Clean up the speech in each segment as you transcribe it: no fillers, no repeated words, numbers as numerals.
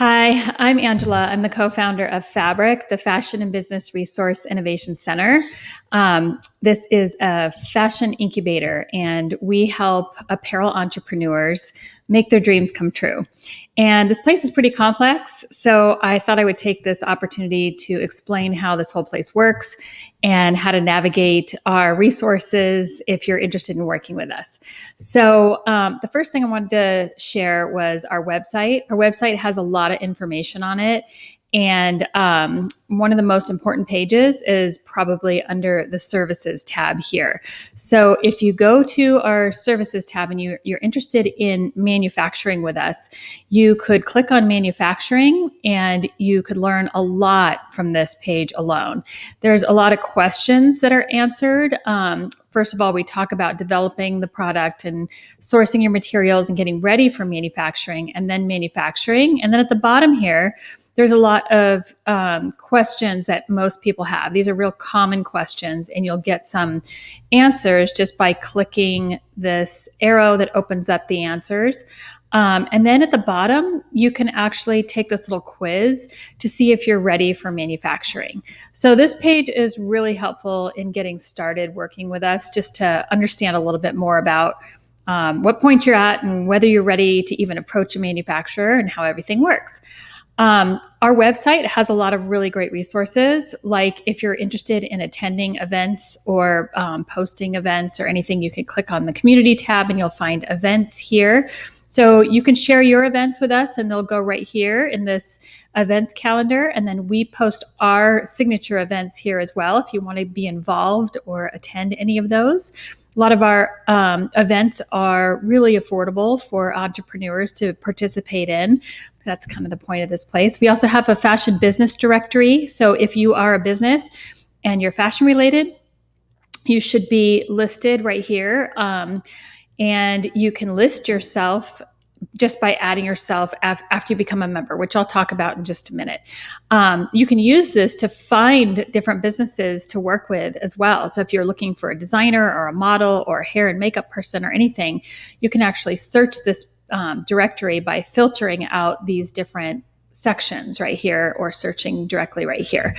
Hi, I'm Angela. I'm the co-founder of Fabric, the Fashion and Business Resource Innovation Center. This is a fashion incubator, and we help apparel entrepreneurs make their dreams come true. And this place is pretty complex, so I thought I would take this opportunity to explain how this whole place works and how to navigate our resources if you're interested in working with us. So, the first thing I wanted to share was our website. Our website has a lot of information on it. And one of the most important pages is probably under the services tab here. So if you go to our services tab and you're interested in manufacturing with us, you could click on manufacturing and you could learn a lot from this page alone. There's a lot of questions that are answered. First of all, we talk about developing the product and sourcing your materials and getting ready for manufacturing and then manufacturing. And then at the bottom here, there's a lot of questions that most people have. These are real common questions, and you'll get some answers just by clicking this arrow that opens up the answers. And then at the bottom, you can actually take this little quiz to see if you're ready for manufacturing. So this page is really helpful in getting started working with us, just to understand a little bit more about what point you're at and whether you're ready to even approach a manufacturer and how everything works. Our website has a lot of really great resources. Like if you're interested in attending events or posting events or anything, you can click on the community tab and you'll find events here. So you can share your events with us and they'll go right here in this events calendar. And then we post our signature events here as well if you want to be involved or attend any of those. A lot of our events are really affordable for entrepreneurs to participate in. That's kind of the point of this place. We also have a fashion business directory. So if you are a business and you're fashion related, you should be listed right here. And you can list yourself just by adding yourself after you become a member, which I'll talk about in just a minute. You can use this to find different businesses to work with as well. So if you're looking for a designer or a model or a hair and makeup person or anything, you can actually search this directory by filtering out these different sections right here or searching directly right here.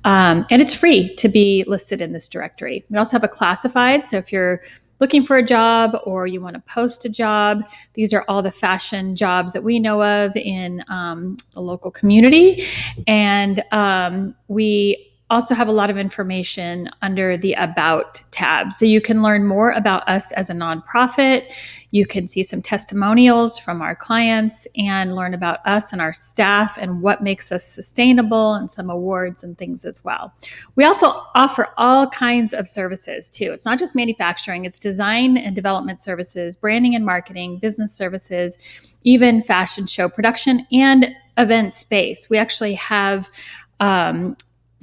And it's free to be listed in this directory. We also have a classified. So if you're looking for a job or you want to post a job, these are all the fashion jobs that we know of in the local community. And we also have a lot of information under the About tab. So you can learn more about us as a nonprofit. You can see some testimonials from our clients and learn about us and our staff and what makes us sustainable and some awards and things as well. We also offer all kinds of services too. It's not just manufacturing, it's design and development services, branding and marketing, business services, even fashion show production and event space. We actually have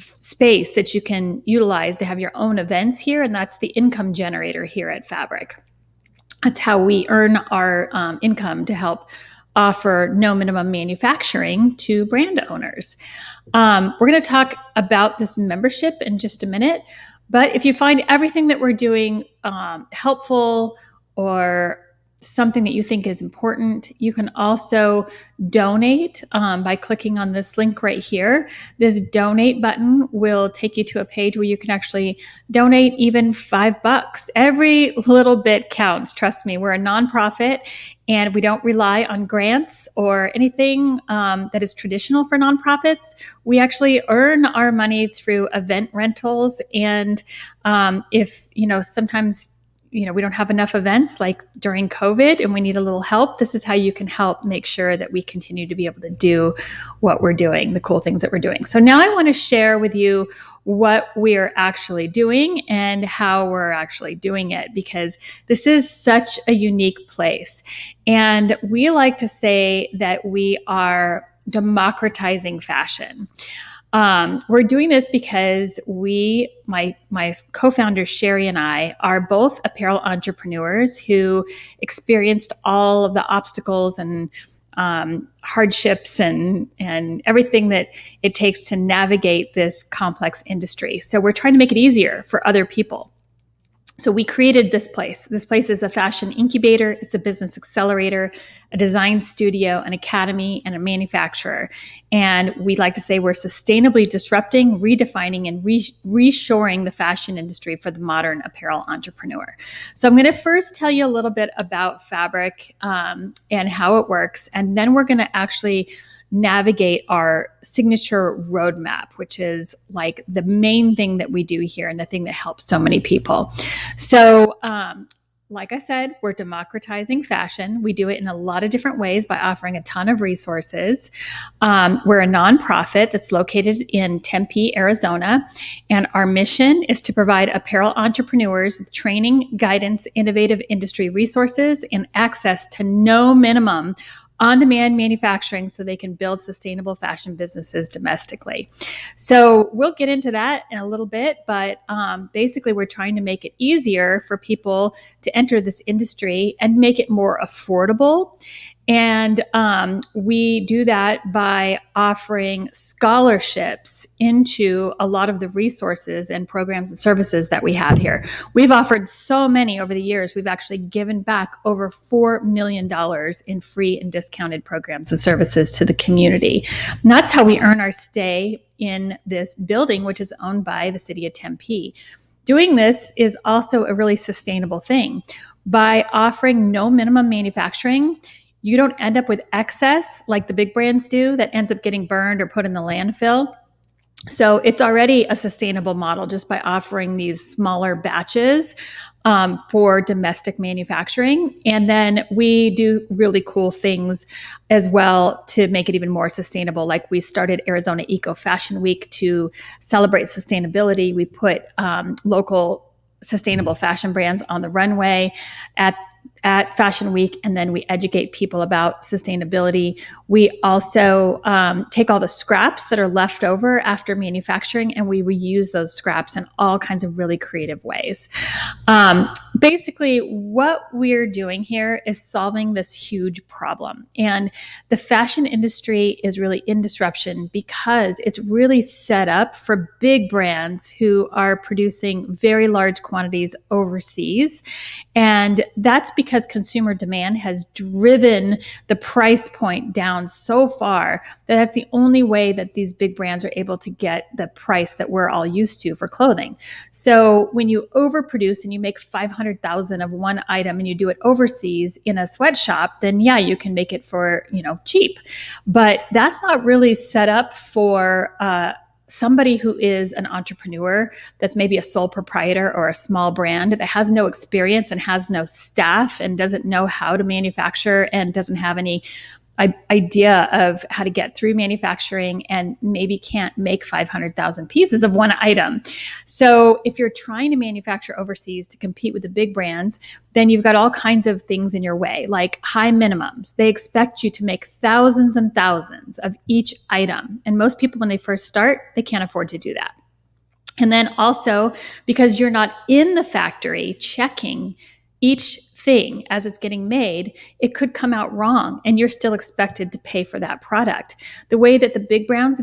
space that you can utilize to have your own events here, and that's the income generator here at Fabric. That's how we earn our income to help offer no minimum manufacturing to brand owners. We're going to talk about this membership in just a minute, but if you find everything that we're doing helpful or something that you think is important, you can also donate by clicking on this link right here. This donate button will take you to a page where you can actually donate even $5. Every little bit counts. Trust me, we're a nonprofit and we don't rely on grants or anything that is traditional for nonprofits. We actually earn our money through event rentals. And if, sometimes we don't have enough events like during COVID and we need a little help, this is how you can help make sure that we continue to be able to do what we're doing, the cool things that we're doing. So now I want to share with you what we're actually doing and how we're actually doing it, because this is such a unique place. And we like to say that we are democratizing fashion. We're doing this because my co-founder Sherry and I are both apparel entrepreneurs who experienced all of the obstacles and hardships and everything that it takes to navigate this complex industry. So we're trying to make it easier for other people. So we created this place. This place is a fashion incubator. It's a business accelerator, a design studio, an academy, and a manufacturer. And we like to say we're sustainably disrupting, redefining, and reshoring the fashion industry for the modern apparel entrepreneur. So I'm going to first tell you a little bit about Fabric and how it works. And then we're going to actually navigate our signature roadmap, which is like the main thing that we do here and the thing that helps so many people. So, like I said, we're democratizing fashion. We do it in a lot of different ways by offering a ton of resources. We're a nonprofit that's located in Tempe, Arizona, and our mission is to provide apparel entrepreneurs with training, guidance, innovative industry resources, and access to no minimum on-demand manufacturing so they can build sustainable fashion businesses domestically. So we'll get into that in a little bit, but basically we're trying to make it easier for people to enter this industry and make it more affordable. And we do that by offering scholarships into a lot of the resources and programs and services that we have here. We've offered so many over the years. We've actually given back over $4 million in free and discounted programs and services to the community. And that's how we earn our stay in this building, which is owned by the city of Tempe. Doing this is also a really sustainable thing. By offering no minimum manufacturing, you don't end up with excess like the big brands do that ends up getting burned or put in the landfill. So it's already a sustainable model just by offering these smaller batches for domestic manufacturing. And then we do really cool things as well to make it even more sustainable. Like we started Arizona Eco Fashion Week to celebrate sustainability. We put local sustainable fashion brands on the runway at Fashion Week, and then we educate people about sustainability. We also take all the scraps that are left over after manufacturing, and we reuse those scraps in all kinds of really creative ways. Basically, what we're doing here is solving this huge problem. And the fashion industry is really in disruption because it's really set up for big brands who are producing very large quantities overseas. And that's because consumer demand has driven the price point down so far that that's the only way that these big brands are able to get the price that we're all used to for clothing. So when you overproduce and you make 500,000 of one item and you do it overseas in a sweatshop, then yeah, you can make it for, cheap. But that's not really set up for somebody who is an entrepreneur that's maybe a sole proprietor or a small brand that has no experience and has no staff and doesn't know how to manufacture and doesn't have any idea of how to get through manufacturing and maybe can't make 500,000 pieces of one item. So if you're trying to manufacture overseas to compete with the big brands, then you've got all kinds of things in your way, like high minimums. They expect you to make thousands and thousands of each item. And most people, when they first start, they can't afford to do that. And then also, because you're not in the factory checking each thing as it's getting made, it could come out wrong and you're still expected to pay for that product. The way that the big brands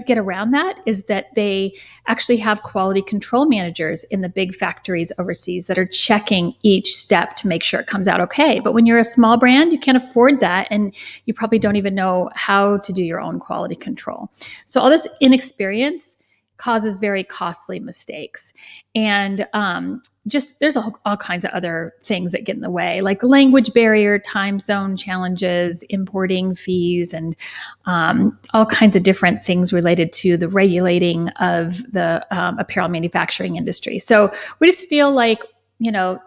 get around that is that they actually have quality control managers in the big factories overseas that are checking each step to make sure it comes out okay. But when you're a small brand, you can't afford that, and you probably don't even know how to do your own quality control. So all this inexperience causes very costly mistakes. And there's all kinds of other things that get in the way, like language barrier, time zone challenges, importing fees, and all kinds of different things related to the regulating of the apparel manufacturing industry. So we just feel like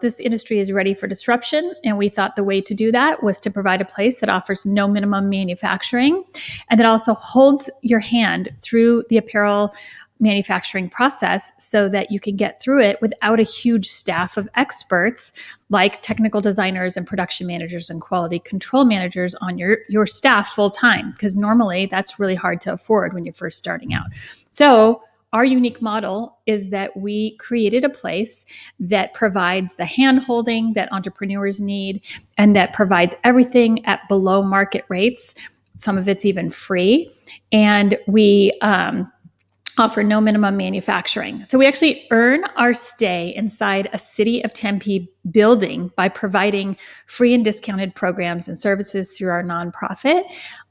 this industry is ready for disruption. And we thought the way to do that was to provide a place that offers no minimum manufacturing and that also holds your hand through the apparel manufacturing process so that you can get through it without a huge staff of experts like technical designers and production managers and quality control managers on your staff full time, because normally that's really hard to afford when you're first starting out. So our unique model is that we created a place that provides the hand-holding that entrepreneurs need and that provides everything at below market rates. Some of it's even free. And we offer no minimum manufacturing. So we actually earn our stay inside a City of Tempe building by providing free and discounted programs and services through our nonprofit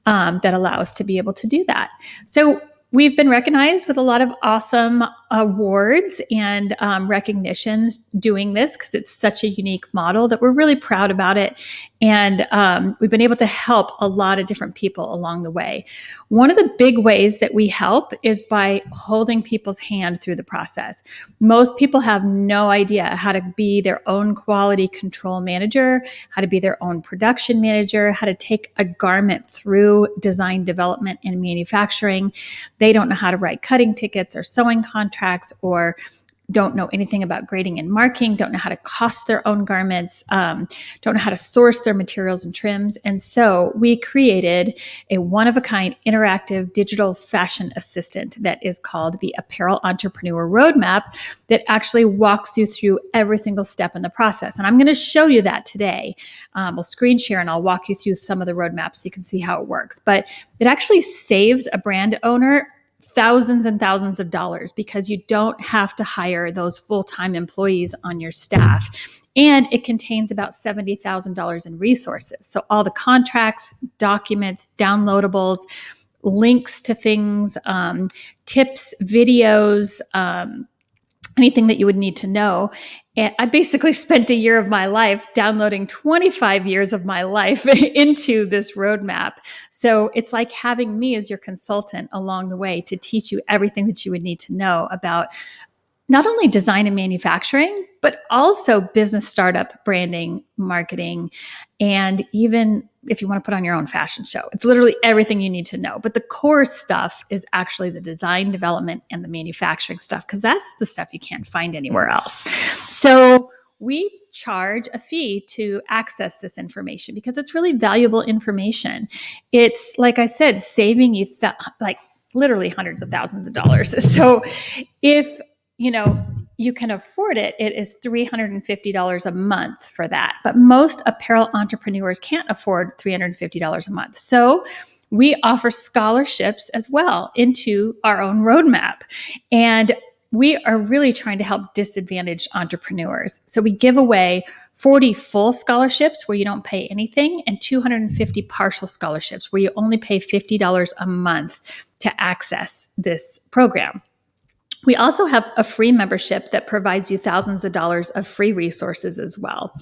that allow us to be able to do that. So we've been recognized with a lot of awesome awards and recognitions doing this because it's such a unique model that we're really proud about it. And we've been able to help a lot of different people along the way. One of the big ways that we help is by holding people's hand through the process. Most people have no idea how to be their own quality control manager, how to be their own production manager, how to take a garment through design development and manufacturing. They don't know how to write cutting tickets or sewing contracts, or don't know anything about grading and marking, don't know how to cost their own garments, don't know how to source their materials and trims. And so we created a one-of-a-kind interactive digital fashion assistant that is called the Apparel Entrepreneur Roadmap that actually walks you through every single step in the process. And I'm going to show you that today. We'll screen share and I'll walk you through some of the roadmaps so you can see how it works. But it actually saves a brand owner thousands and thousands of dollars because you don't have to hire those full-time employees on your staff. And it contains about $70,000 in resources. So all the contracts, documents, downloadables, links to things, tips, videos, anything that you would need to know. And I basically spent a year of my life downloading 25 years of my life into this roadmap. So it's like having me as your consultant along the way to teach you everything that you would need to know about not only design and manufacturing, but also business startup, branding, marketing, and even if you want to put on your own fashion show. It's literally everything you need to know. But the core stuff is actually the design, development, and the manufacturing stuff, because that's the stuff you can't find anywhere else. So we charge a fee to access this information because it's really valuable information. It's, like I said, saving you like literally hundreds of thousands of dollars. So if you can afford it, it is $350 a month for that. But most apparel entrepreneurs can't afford $350 a month. So we offer scholarships as well into our own roadmap. And we are really trying to help disadvantaged entrepreneurs. So we give away 40 full scholarships where you don't pay anything and 250 partial scholarships where you only pay $50 a month to access this program. We also have a free membership that provides you thousands of dollars of free resources as well.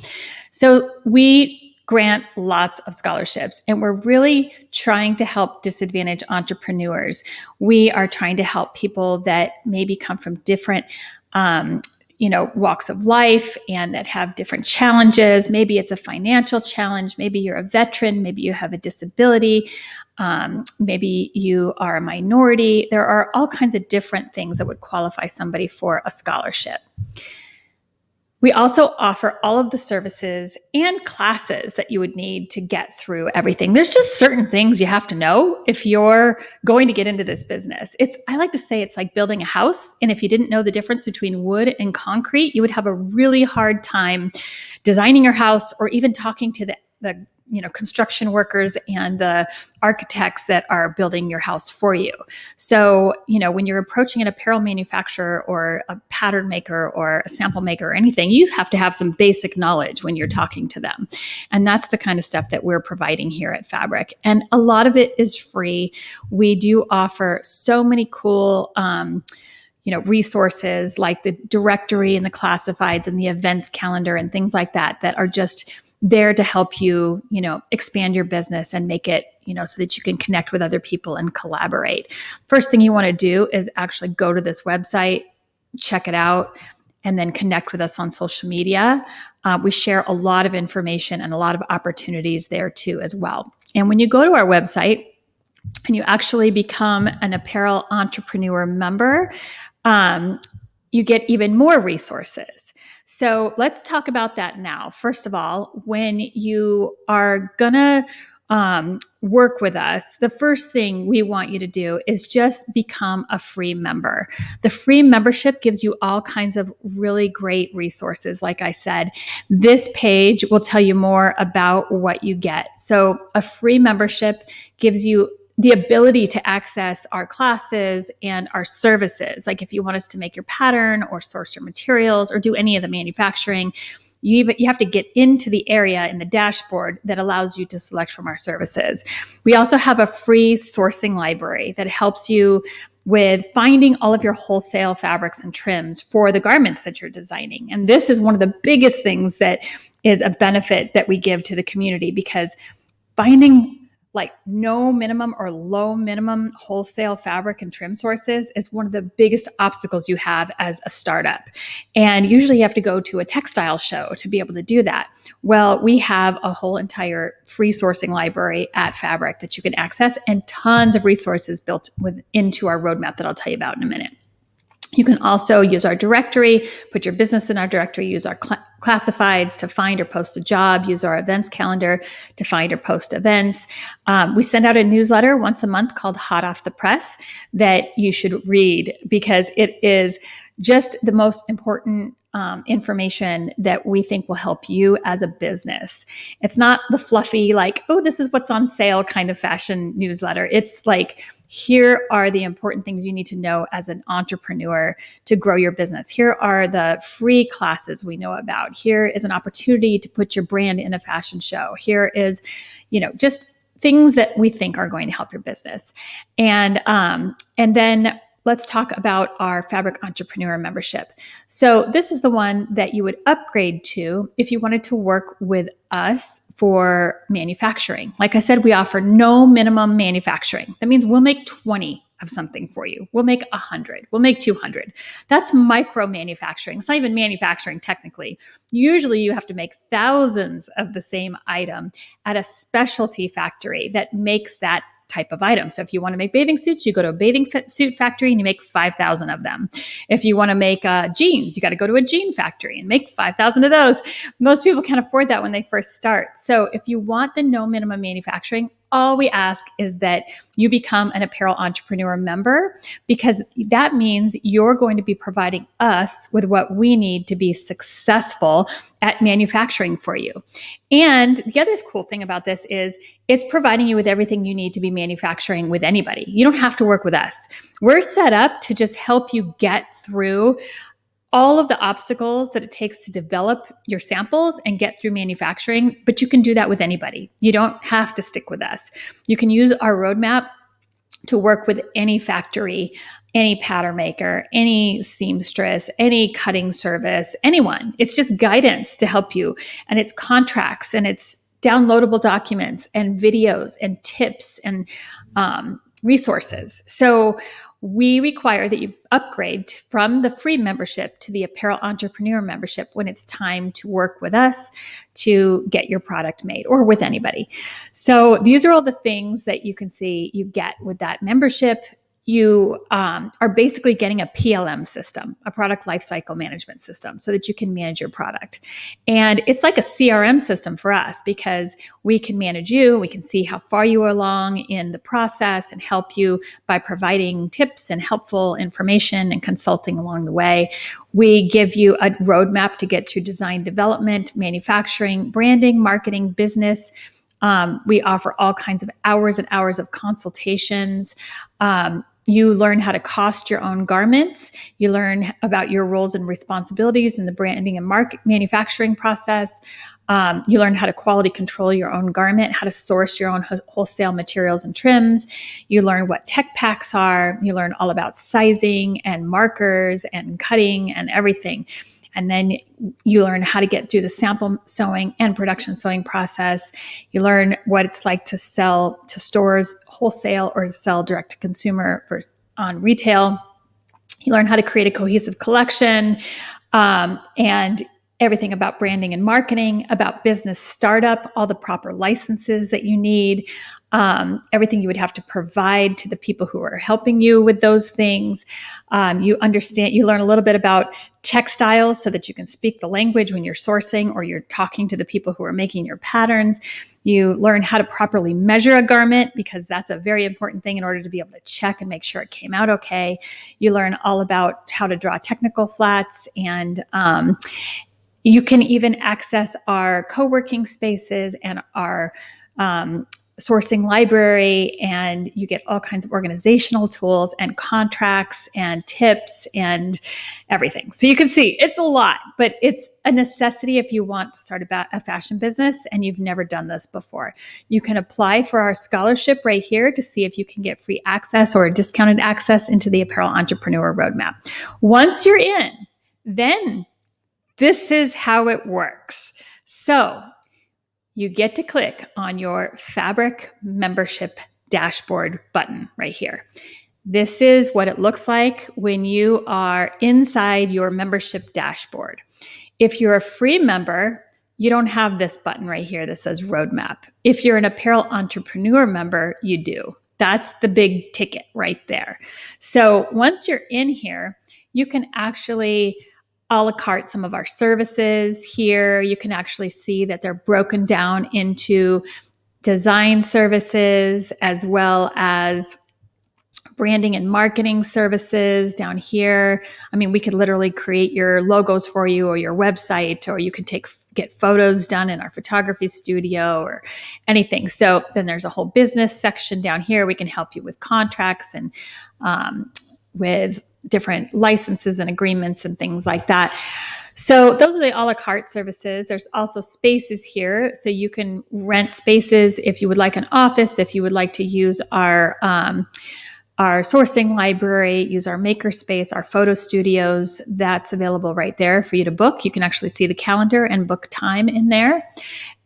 So we grant lots of scholarships, and we're really trying to help disadvantaged entrepreneurs. We are trying to help people that maybe come from different walks of life and that have different challenges. Maybe it's a financial challenge. Maybe you're a veteran. Maybe you have a disability. Maybe you are a minority. There are all kinds of different things that would qualify somebody for a scholarship. We also offer all of the services and classes that you would need to get through everything. There's just certain things you have to know if you're going to get into this business. I like to say it's like building a house. And if you didn't know the difference between wood and concrete, you would have a really hard time designing your house or even talking to the construction workers and the architects that are building your house for you. So, when you're approaching an apparel manufacturer or a pattern maker or a sample maker or anything, you have to have some basic knowledge when you're talking to them. And that's the kind of stuff that we're providing here at Fabric. And a lot of it is free. We do offer so many cool resources like the directory and the classifieds and the events calendar and things like that are just there to help you, expand your business and make it, so that you can connect with other people and collaborate. First thing you want to do is actually go to this website, check it out, and then connect with us on social media. We share a lot of information and a lot of opportunities there too as well. And when you go to our website and you actually become an Apparel Entrepreneur member, you get even more resources. So let's talk about that now. First of all, when you are gonna work with us, the first thing we want you to do is just become a free member. The free membership gives you all kinds of really great resources. Like I said, this page will tell you more about what you get. So a free membership gives you the ability to access our classes and our services. Like if you want us to make your pattern or source your materials or do any of the manufacturing, you have to get into the area in the dashboard that allows you to select from our services. We also have a free sourcing library that helps you with finding all of your wholesale fabrics and trims for the garments that you're designing. And this is one of the biggest things that is a benefit that we give to the community, because finding like no minimum or low minimum wholesale fabric and trim sources is one of the biggest obstacles you have as a startup. And usually you have to go to a textile show to be able to do that. Well, we have a whole entire free sourcing library at Fabric that you can access, and tons of resources built into our roadmap that I'll tell you about in a minute. You can also use our directory, put your business in our directory, use our classifieds to find or post a job, use our events calendar to find or post events. We send out a newsletter once a month called Hot Off the Press that you should read, because it is just the most important information that we think will help you as a business. It's not the fluffy, like, oh, this is what's on sale kind of fashion newsletter. It's like, here are the important things you need to know as an entrepreneur to grow your business. Here are the free classes we know about. Here is an opportunity to put your brand in a fashion show. Here is, just things that we think are going to help your business. And then let's talk about our Fabric Entrepreneur membership. So this is the one that you would upgrade to if you wanted to work with us for manufacturing. Like I said, we offer no minimum manufacturing. That means we'll make 20 of something for you. We'll make 100. We'll make 200. That's micro manufacturing. It's not even manufacturing technically. Usually you have to make thousands of the same item at a specialty factory that makes that type of item. So if you want to make bathing suits, you go to a bathing suit factory and you make 5,000 of them. If you want to make jeans, you got to go to a jean factory and make 5,000 of those. Most people can't afford that when they first start. So if you want the no minimum manufacturing, all we ask is that you become an Apparel Entrepreneur member, because that means you're going to be providing us with what we need to be successful at manufacturing for you. And the other cool thing about this is it's providing you with everything you need to be manufacturing with anybody. You don't have to work with us. We're set up to just help you get through all of the obstacles that it takes to develop your samples and get through manufacturing, but you can do that with anybody. You don't have to stick with us. You can use our roadmap to work with any factory, any pattern maker, any seamstress, any cutting service, anyone. It's just guidance to help you. And it's contracts, and it's downloadable documents and videos and tips and resources. So we require that you upgrade from the free membership to the Apparel Entrepreneur membership when it's time to work with us to get your product made, or with anybody. So these are all the things that you can see you get with that membership. You are basically getting a PLM system, a product lifecycle management system, so that you can manage your product. And it's like a CRM system for us, because we can manage you, we can see how far you are along in the process and help you by providing tips and helpful information and consulting along the way. We give you a roadmap to get through design development, manufacturing, branding, marketing, business. We offer all kinds of hours and hours of consultations. You learn how to cost your own garments. You learn about your roles and responsibilities in the branding and manufacturing process. You learn how to quality control your own garment, how to source your own wholesale materials and trims. You learn what tech packs are. You learn all about sizing and markers and cutting and everything. And then you learn how to get through the sample sewing and production sewing process. You learn what it's like to sell to stores wholesale or to sell direct to consumer on retail. You learn how to create a cohesive collection, and everything about branding and marketing, about business startup, all the proper licenses that you need, everything you would have to provide to the people who are helping you with those things. You learn a little bit about textiles so that you can speak the language when you're sourcing or you're talking to the people who are making your patterns. You learn how to properly measure a garment, because that's a very important thing in order to be able to check and make sure it came out okay. You learn all about how to draw technical flats, and you can even access our co-working spaces and our sourcing library, and you get all kinds of organizational tools and contracts and tips and everything. So you can see it's a lot, but it's a necessity if you want to start a fashion business and you've never done this before. You can apply for our scholarship right here to see if you can get free access or discounted access into the Apparel Entrepreneur Roadmap. Once you're in, then this is how it works. So you get to click on your Fabric membership dashboard button right here. This is what it looks like when you are inside your membership dashboard. If you're a free member, you don't have this button right here that says Roadmap. If you're an Apparel Entrepreneur member, you do. That's the big ticket right there. So once you're in here, you can actually a la carte some of our services here. You can actually see that they're broken down into design services as well as branding and marketing services down here. I mean, we could literally create your logos for you or your website, or you could get photos done in our photography studio or anything. So then there's a whole business section down here. We can help you with contracts and with different licenses and agreements and things like that. So those are the a la carte services. There's also spaces here. So you can rent spaces if you would like an office, if you would like to use our sourcing library, use our makerspace, our photo studios. That's available right there for you to book. You can actually see the calendar and book time in there.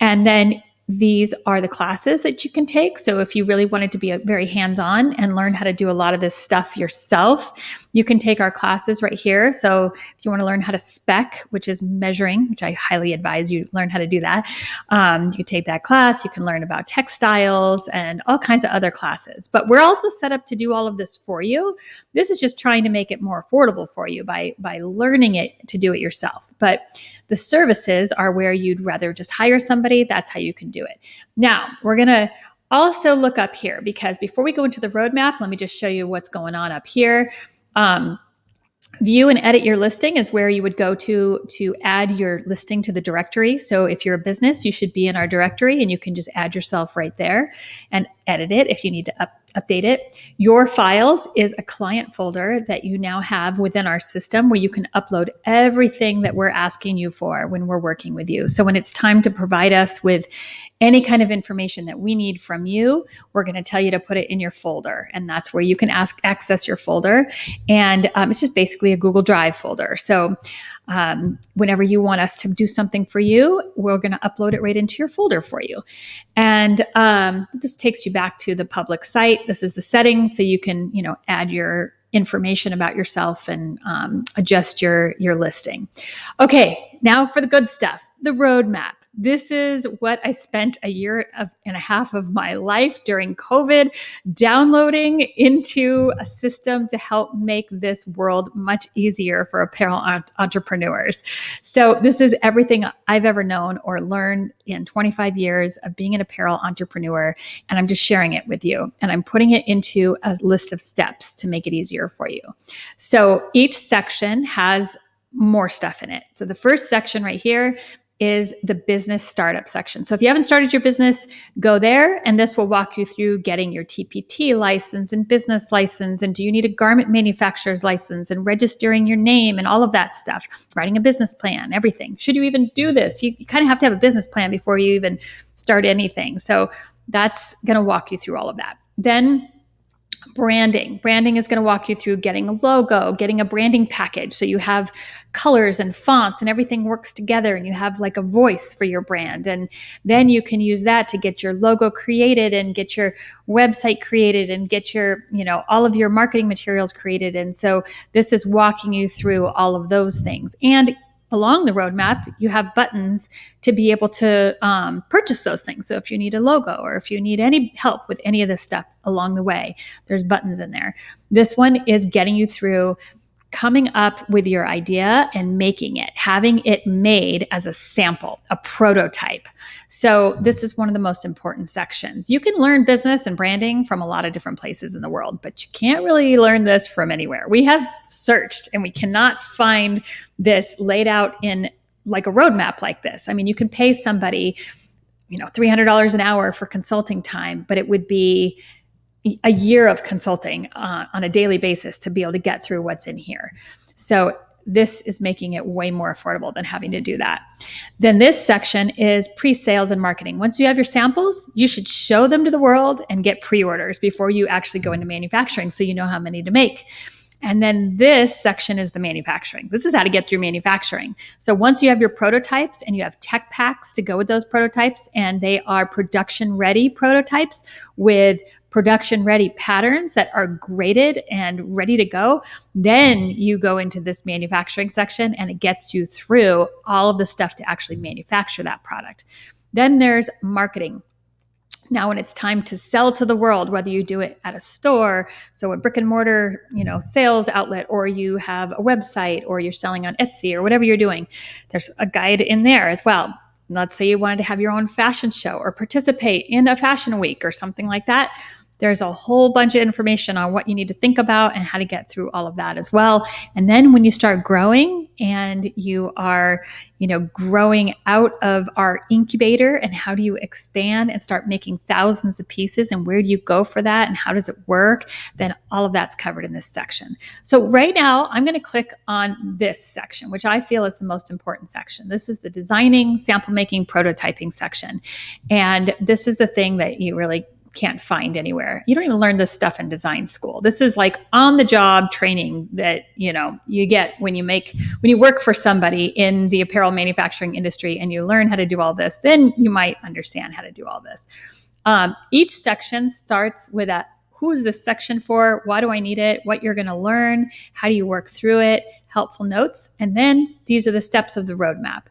And then these are the classes that you can take. So if you really wanted to be very hands-on and learn how to do a lot of this stuff yourself, you can take our classes right here. So if you want to learn how to spec, which is measuring, which I highly advise you learn how to do that, you can take that class. You can learn about textiles and all kinds of other classes. But we're also set up to do all of this for you. This is just trying to make it more affordable for you by learning it to do it yourself. But the services are where you'd rather just hire somebody. That's how you can do it. Now, we're going to also look up here, because before we go into the roadmap, let me just show you what's going on up here. View and edit your listing is where you would go to add your listing to the directory. So if you're a business, you should be in our directory, and you can just add yourself right there and edit it if you need to update it. Your files is a client folder that you now have within our system where you can upload everything that we're asking you for when we're working with you. So when it's time to provide us with any kind of information that we need from you, we're going to tell you to put it in your folder. And that's where you can access your folder. And it's just basically a Google Drive folder. So whenever you want us to do something for you, we're going to upload it right into your folder for you. And this takes you back to the public site. This is the settings, so you can, add your information about yourself and adjust your listing. Okay, now for the good stuff, the roadmap. This is what I spent a year and a half of my life during COVID downloading into a system to help make this world much easier for apparel entrepreneurs. So this is everything I've ever known or learned in 25 years of being an apparel entrepreneur. And I'm just sharing it with you. And I'm putting it into a list of steps to make it easier for you. So each section has more stuff in it. So the first section right here is the business startup section. So if you haven't started your business, go there, and this will walk you through getting your TPT license and business license, and do you need a garment manufacturer's license, and registering your name and all of that stuff, writing a business plan, everything. Should you even do this? You kind of have to have a business plan before you even start anything. So that's going to walk you through all of that. Then branding. Branding is going to walk you through getting a logo, getting a branding package. So you have colors and fonts and everything works together, and you have like a voice for your brand. And then you can use that to get your logo created and get your website created and get your, all of your marketing materials created. And so this is walking you through all of those things. And along the roadmap, you have buttons to be able to purchase those things. So if you need a logo, or if you need any help with any of this stuff along the way, there's buttons in there. This one is getting you through coming up with your idea and making it, having it made as a sample, a prototype. So this is one of the most important sections. You can learn business and branding from a lot of different places in the world, but you can't really learn this from anywhere. We have searched and we cannot find this laid out in like a roadmap like this. I mean, you can pay somebody $300 an hour for consulting time, but it would be a year of consulting on a daily basis to be able to get through what's in here. So this is making it way more affordable than having to do that. Then this section is pre-sales and marketing. Once you have your samples, you should show them to the world and get pre-orders before you actually go into manufacturing, so you know how many to make. And then this section is the manufacturing. This is how to get through manufacturing. So once you have your prototypes and you have tech packs to go with those prototypes, and they are production ready prototypes with production ready patterns that are graded and ready to go, then you go into this manufacturing section, and it gets you through all of the stuff to actually manufacture that product. Then there's marketing. Now, when it's time to sell to the world, whether you do it at a store, so a brick and mortar, sales outlet, or you have a website, or you're selling on Etsy, or whatever you're doing, there's a guide in there as well. Let's say you wanted to have your own fashion show or participate in a fashion week or something like that. There's a whole bunch of information on what you need to think about and how to get through all of that as well. And then when you start growing and you are, growing out of our incubator, and how do you expand and start making thousands of pieces, and where do you go for that, and how does it work? Then all of that's covered in this section. So right now I'm going to click on this section, which I feel is the most important section. This is the designing, sample making, prototyping section. And this is the thing that you really can't find anywhere. You don't even learn this stuff in design school. This is like on the job training that, you get when you work for somebody in the apparel manufacturing industry, and you learn how to do all this, then you might understand how to do all this. Each section starts with who is this section for? Why do I need it? What you're going to learn? How do you work through it? Helpful notes. And then these are the steps of the roadmap.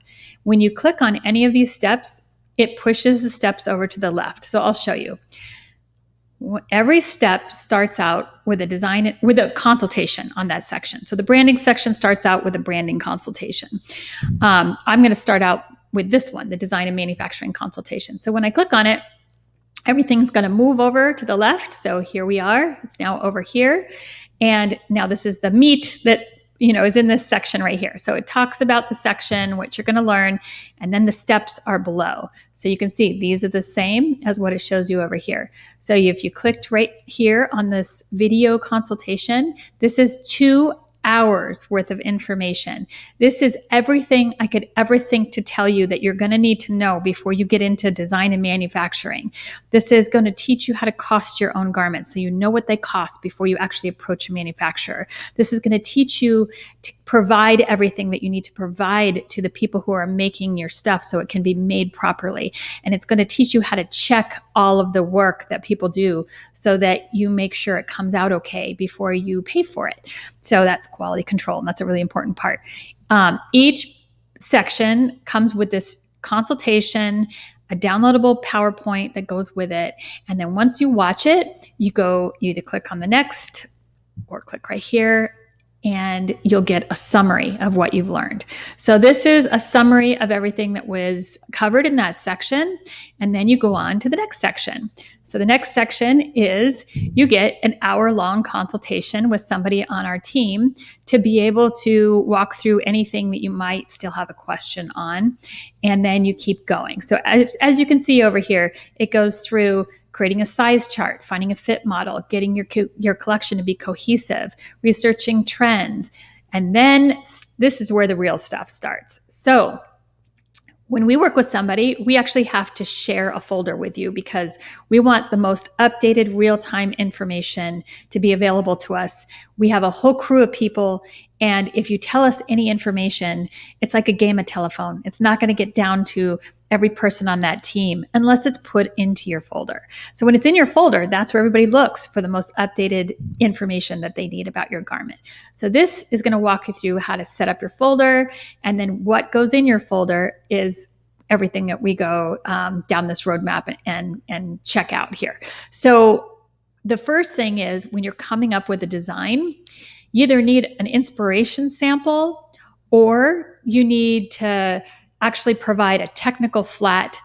When you click on any of these steps, it pushes the steps over to the left. So I'll show you. Every step starts out with a consultation on that section. So the branding section starts out with a branding consultation. I'm going to start out with this one, the design and manufacturing consultation. So when I click on it, everything's going to move over to the left. So here we are. It's now over here. And now this is the meat that is in this section right here. So it talks about the section, what you're going to learn, and then the steps are below. So you can see these are the same as what it shows you over here. So if you clicked right here on this video consultation, this is 2 hours worth of information. This is everything I could ever think to tell you that you're going to need to know before you get into design and manufacturing. This is going to teach you how to cost your own garments, so you know what they cost before you actually approach a manufacturer. This is going to teach you to provide everything that you need to provide to the people who are making your stuff so it can be made properly. And it's going to teach you how to check all of the work that people do so that you make sure it comes out okay before you pay for it. So that's quality control, and that's a really important part. Each section comes with this consultation, a downloadable PowerPoint that goes with it. And then once you watch it, you either click on the next or click right here, and you'll get a summary of what you've learned. So this is a summary of everything that was covered in that section. And then you go on to the next section. So the next section is you get an hour-long consultation with somebody on our team to be able to walk through anything that you might still have a question on. And then you keep going. So as you can see over here, it goes through creating a size chart, finding a fit model, getting your collection to be cohesive, researching trends. And then this is where the real stuff starts. So when we work with somebody, we actually have to share a folder with you because we want the most updated real-time information to be available to us. We have a whole crew of people, and if you tell us any information, it's like a game of telephone. It's not going to get down to every person on that team unless it's put into your folder. So when it's in your folder, that's where everybody looks for the most updated information that they need about your garment. So this is going to walk you through how to set up your folder, and then what goes in your folder is everything that we go down this roadmap and check out here. So the first thing is when you're coming up with a design, you either need an inspiration sample or you need to actually provide a technical flat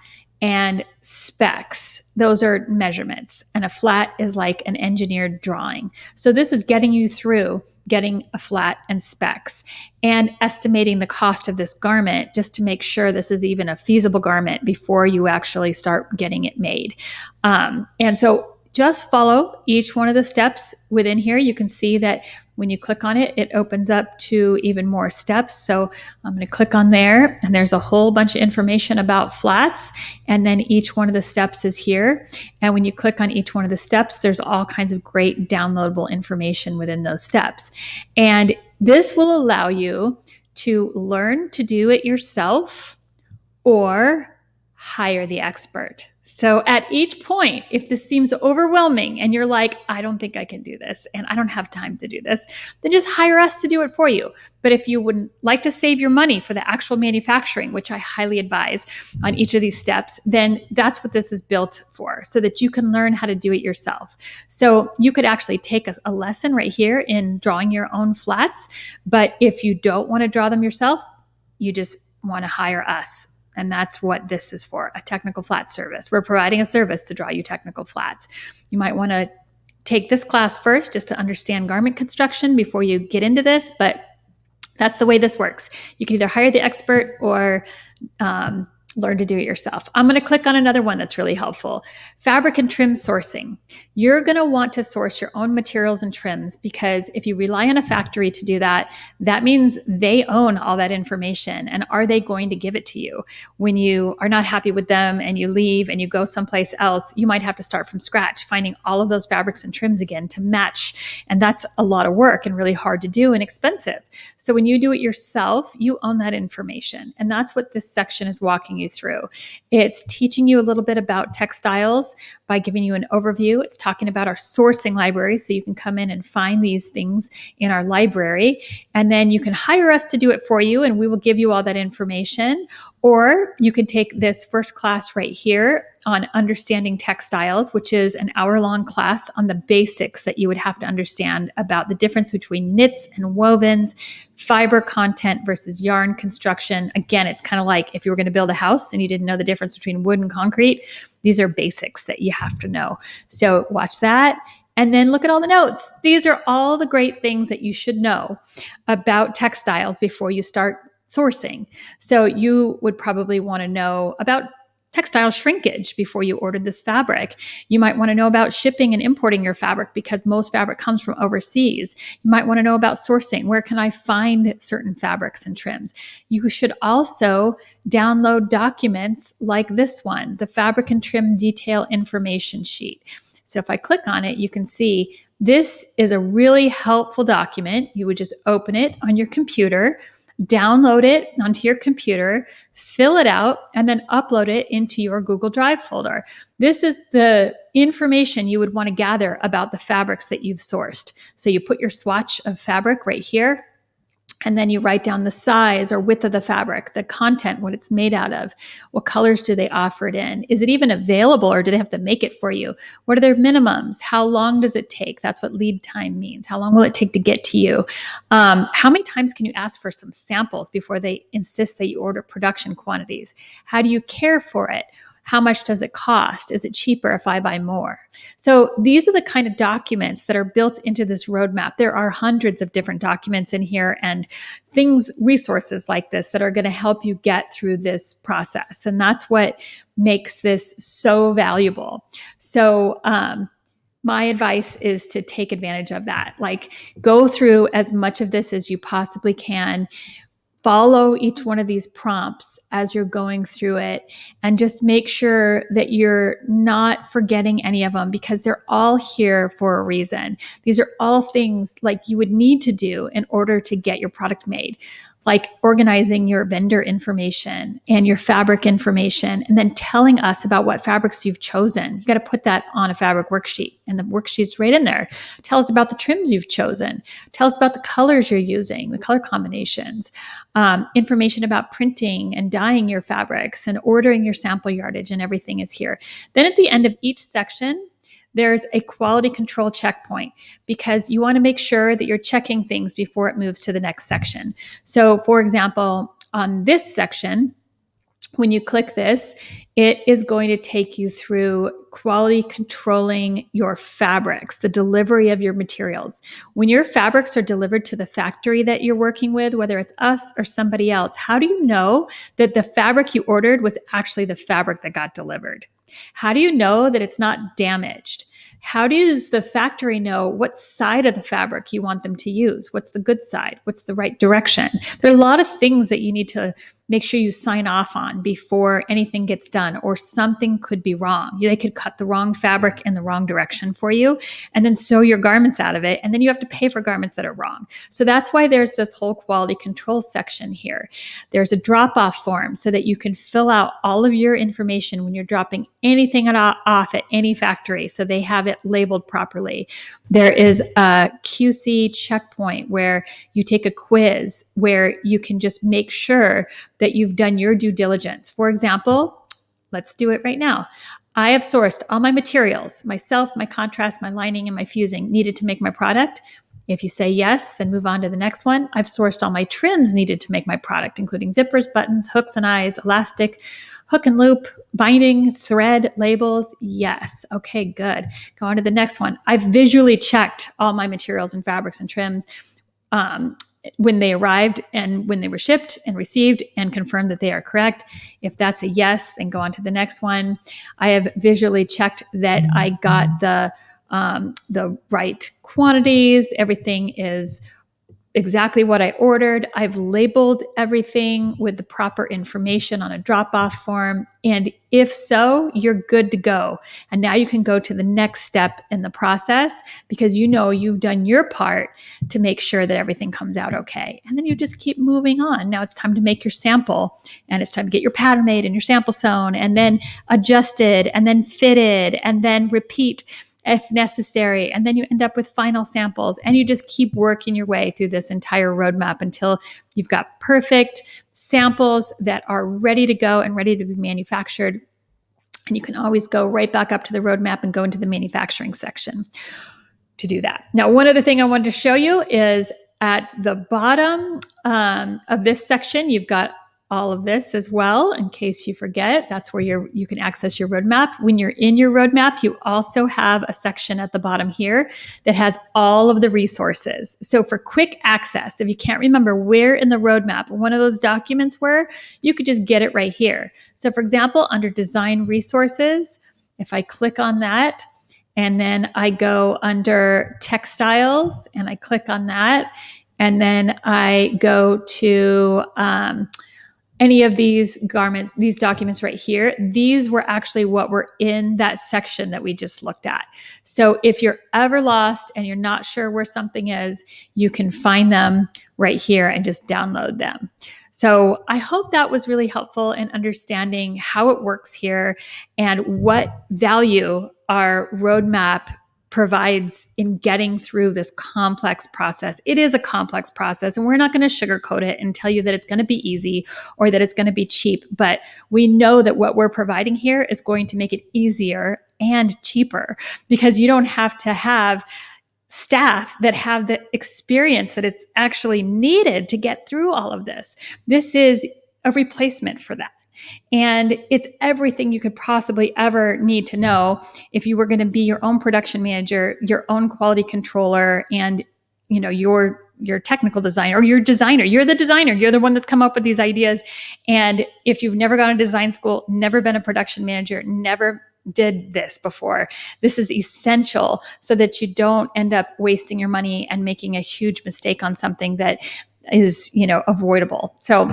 and specs. Those are measurements. And a flat is like an engineered drawing. So this is getting you through getting a flat and specs and estimating the cost of this garment just to make sure this is even a feasible garment before you actually start getting it made. And so just follow each one of the steps within here. You can see that when you click on it, it opens up to even more steps. So I'm going to click on there, and there's a whole bunch of information about flats. And then each one of the steps is here. And when you click on each one of the steps, there's all kinds of great downloadable information within those steps. And this will allow you to learn to do it yourself or hire the expert. So at each point, if this seems overwhelming and you're like, I don't think I can do this and I don't have time to do this, then just hire us to do it for you. But if you would like to save your money for the actual manufacturing, which I highly advise on each of these steps, then that's what this is built for, so that you can learn how to do it yourself. So you could actually take a lesson right here in drawing your own flats. But if you don't want to draw them yourself, you just want to hire us. And that's what this is for, a technical flat service. We're providing a service to draw you technical flats. You might want to take this class first just to understand garment construction before you get into this, but that's the way this works. You can either hire the expert or learn to do it yourself. I'm going to click on another one that's really helpful. Fabric and trim sourcing. You're going to want to source your own materials and trims, because if you rely on a factory to do that, that means they own all that information. And are they going to give it to you? When you are not happy with them and you leave and you go someplace else, you might have to start from scratch, finding all of those fabrics and trims again to match. And that's a lot of work and really hard to do and expensive. So when you do it yourself, you own that information. And that's what this section is walking you through. It's teaching you a little bit about textiles by giving you an overview. It's talking about our sourcing library, so you can come in and find these things in our library. And then you can hire us to do it for you, and we will give you all that information. Or you can take this first class right here on understanding textiles, which is an hour-long class on the basics that you would have to understand about the difference between knits and wovens, fiber content versus yarn construction. Again, it's kind of like if you were going to build a house and you didn't know the difference between wood and concrete. These are basics that you have to know. So watch that. And then look at all the notes. These are all the great things that you should know about textiles before you start sourcing. So you would probably want to know about textile shrinkage before you ordered this fabric. You might want to know about shipping and importing your fabric, because most fabric comes from overseas. You might want to know about sourcing. Where can I find certain fabrics and trims? You should also download documents like this one, the Fabric and Trim Detail Information Sheet. So if I click on it, you can see this is a really helpful document. You would just open it on your computer, download it onto your computer, fill it out, and then upload it into your Google Drive folder. This is the information you would want to gather about the fabrics that you've sourced. So you put your swatch of fabric right here, and then you write down the size or width of the fabric, the content, what it's made out of, what colors do they offer it in? Is it even available, or do they have to make it for you? What are their minimums? How long does it take? That's what lead time means. How long will it take to get to you? How many times can you ask for some samples before they insist that you order production quantities? How do you care for it? How much does it cost? Is it cheaper if I buy more? So these are the kind of documents that are built into this roadmap. There are hundreds of different documents in here and things, resources like this that are going to help you get through this process. And that's what makes this so valuable. So, my advice is to take advantage of that. Like, go through as much of this as you possibly can. Follow each one of these prompts as you're going through it, and just make sure that you're not forgetting any of them, because they're all here for a reason. These are all things like you would need to do in order to get your product made, like organizing your vendor information and your fabric information, and then telling us about what fabrics you've chosen. You got to put that on a fabric worksheet, and the worksheet's right in there. Tell us about the trims you've chosen. Tell us about the colors you're using, the color combinations, information about printing and dyeing your fabrics and ordering your sample yardage, and everything is here. Then at the end of each section, there's a quality control checkpoint, because you want to make sure that you're checking things before it moves to the next section. So for example, on this section, when you click this, it is going to take you through quality controlling your fabrics, the delivery of your materials. When your fabrics are delivered to the factory that you're working with, whether it's us or somebody else, how do you know that the fabric you ordered was actually the fabric that got delivered? How do you know that it's not damaged? How does the factory know what side of the fabric you want them to use? What's the good side? What's the right direction? There are a lot of things that you need to make sure you sign off on before anything gets done, or something could be wrong. They could cut the wrong fabric in the wrong direction for you and then sew your garments out of it. And then you have to pay for garments that are wrong. So that's why there's this whole quality control section here. There's a drop-off form so that you can fill out all of your information when you're dropping anything off at any factory, so they have it labeled properly. There is a QC checkpoint where you take a quiz where you can just make sure that you've done your due diligence. For example, let's do it right now. I have sourced all my materials, myself, my contrast, my lining, and my fusing needed to make my product. If you say yes, then move on to the next one. I've sourced all my trims needed to make my product, including zippers, buttons, hooks and eyes, elastic, hook and loop, binding, thread, labels. Yes. Okay, good. Go on to the next one. I've visually checked all my materials and fabrics and trims when they arrived and when they were shipped and received, and confirmed that they are correct. If that's a yes, then go on to the next one. I have visually checked that I got the right quantities. Everything is exactly what I ordered. I've labeled everything with the proper information on a drop-off form. And if so, you're good to go. And now you can go to the next step in the process, because you know you've done your part to make sure that everything comes out okay. And then you just keep moving on. Now it's time to make your sample, and it's time to get your pattern made and your sample sewn, and then adjusted, and then fitted, and then repeat if necessary. And then you end up with final samples, and you just keep working your way through this entire roadmap until you've got perfect samples that are ready to go and ready to be manufactured. And you can always go right back up to the roadmap and go into the manufacturing section to do that. Now, one other thing I wanted to show you is at the bottom of this section, you've got all of this as well, in case you forget. That's where you can access your roadmap. When you're in your roadmap, you also have a section at the bottom here that has all of the resources. So for quick access, if you can't remember where in the roadmap one of those documents were, you could just get it right here. So for example, under design resources, if I click on that, and then I go under textiles and I click on that, and then I go to any of these garments, these documents right here, these were actually what were in that section that we just looked at. So if you're ever lost and you're not sure where something is, you can find them right here and just download them. So I hope that was really helpful in understanding how it works here and what value our roadmap provides in getting through this complex process. It is a complex process, and we're not going to sugarcoat it and tell you that it's going to be easy or that it's going to be cheap, but we know that what we're providing here is going to make it easier and cheaper, because you don't have to have staff that have the experience that it's actually needed to get through all of this. This is a replacement for that. And it's everything you could possibly ever need to know if you were going to be your own production manager, your own quality controller, and your technical designer, or your designer. You're the designer. You're the one that's come up with these ideas. And if you've never gone to design school, never been a production manager, never did this before, this is essential so that you don't end up wasting your money and making a huge mistake on something that is, avoidable. So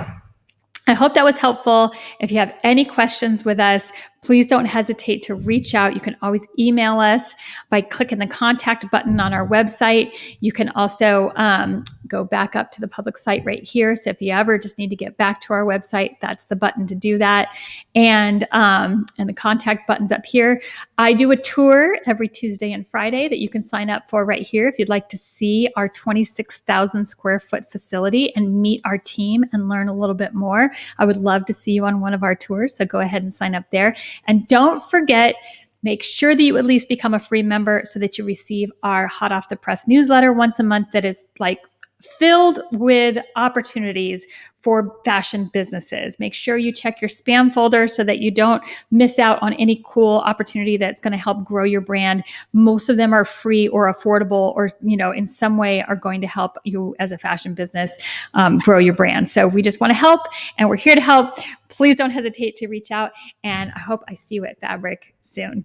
I hope that was helpful. If you have any questions with us, please don't hesitate to reach out. You can always email us by clicking the contact button on our website. You can also go back up to the public site right here. So if you ever just need to get back to our website, that's the button to do that. And the contact button's up here. I do a tour every Tuesday and Friday that you can sign up for right here if you'd like to see our 26,000 square foot facility and meet our team and learn a little bit more. I would love to see you on one of our tours. So go ahead and sign up there. And don't forget, make sure that you at least become a free member so that you receive our hot off the press newsletter once a month that is like filled with opportunities for fashion businesses. Make sure you check your spam folder so that you don't miss out on any cool opportunity that's going to help grow your brand. Most of them are free or affordable, or in some way are going to help you as a fashion business grow your brand. So we just want to help, and we're here to help. Please don't hesitate to reach out, and I hope I see you at Fabric soon.